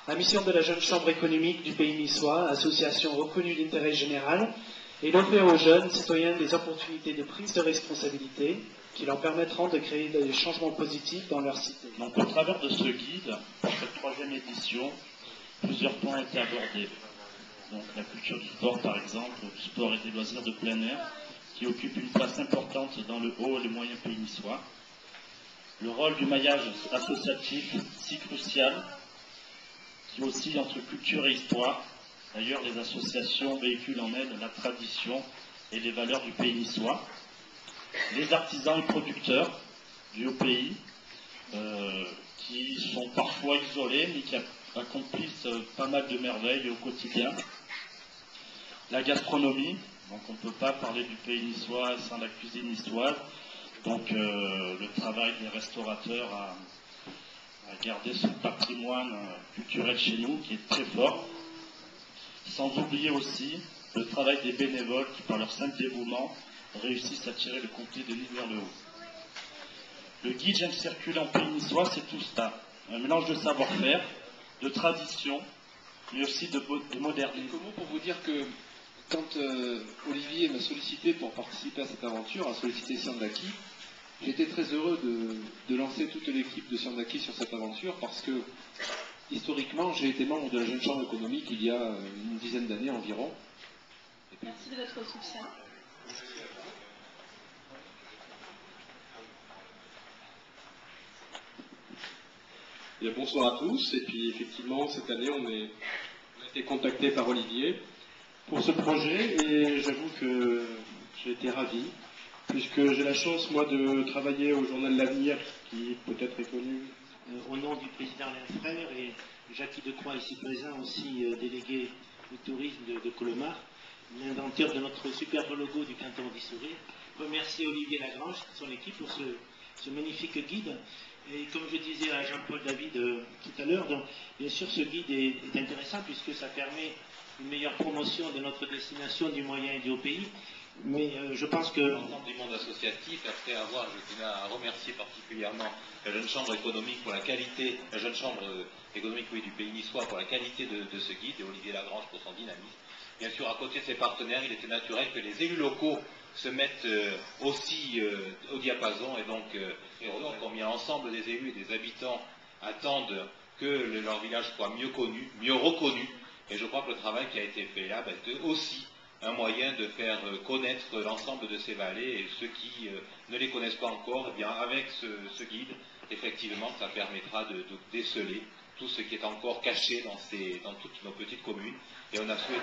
La mission de la Jeune Chambre économique du Pays niçois, association reconnue d'intérêt général, est d'offrir aux jeunes citoyens des opportunités de prise de responsabilité qui leur permettront de créer des changements positifs dans leur cité. Donc, au travers de ce guide, pour cette 3e édition, plusieurs points ont été abordés. Donc, la culture du sport, par exemple, du sport et des loisirs de plein air, qui occupent une place importante dans le haut et le moyen pays niçois. Le rôle du maillage associatif, si crucial, qui oscille entre culture et histoire. D'ailleurs, les associations véhiculent en elles la tradition et les valeurs du pays niçois. Les artisans et producteurs du haut pays, qui sont parfois isolés, mais qui accomplissent pas mal de merveilles au quotidien. La gastronomie, donc on ne peut pas parler du pays niçois sans la cuisine niçoise. Donc le travail des restaurateurs à garder ce patrimoine culturel chez nous qui est très fort. Sans oublier aussi le travail des bénévoles qui, par leur simple dévouement, réussissent à tirer le comté de Lille vers le haut. Le guide J'aime circuler en pays niçois, c'est tout ça. Un mélange de savoir-faire, de tradition, mais aussi de modernité. Comment pour vous dire que quand Olivier m'a sollicité pour participer à cette aventure, a sollicité Siandaki, j'étais très heureux de lancer toute l'équipe de Siandaki sur cette aventure parce que, historiquement, j'ai été membre de la Jeune Chambre économique il y a une dizaine d'années environ. Merci de votre soutien. Bien, bonsoir à tous. Et puis, effectivement, cette année, on a été contacté par Olivier pour ce projet et j'avoue que j'ai été ravi, puisque j'ai la chance, moi, de travailler au journal L'Avenir, qui peut-être est connu. Au nom du président Alain Frère et Jacques Decroix, ici présent, aussi délégué du tourisme de Colomar, l'inventeur de notre superbe logo du canton d'Issouris, remercier Olivier Lagrange et son équipe pour ce magnifique guide. Et comme je disais à Jean-Paul David tout à l'heure, bien sûr ce guide est intéressant puisque ça permet une meilleure promotion de notre destination du moyen et du haut pays. Mais je pense que... L'ensemble du monde associatif, après avoir, je tenais à remercier particulièrement la Jeune Chambre économique pour la qualité, la Jeune Chambre économique du pays niçois pour la qualité de ce guide et Olivier Lagrange pour son dynamisme. Bien sûr, à côté de ses partenaires, il était naturel que les élus locaux se mettent aussi au diapason et donc combien l'ensemble des élus et des habitants attendent que leur village soit mieux connu, mieux reconnu. Et je crois que le travail qui a été fait là est aussi un moyen de faire connaître l'ensemble de ces vallées et ceux qui ne les connaissent pas encore, eh bien avec ce guide, effectivement, ça permettra de déceler tout ce qui est encore caché dans toutes nos petites communes. Et on a souhaité...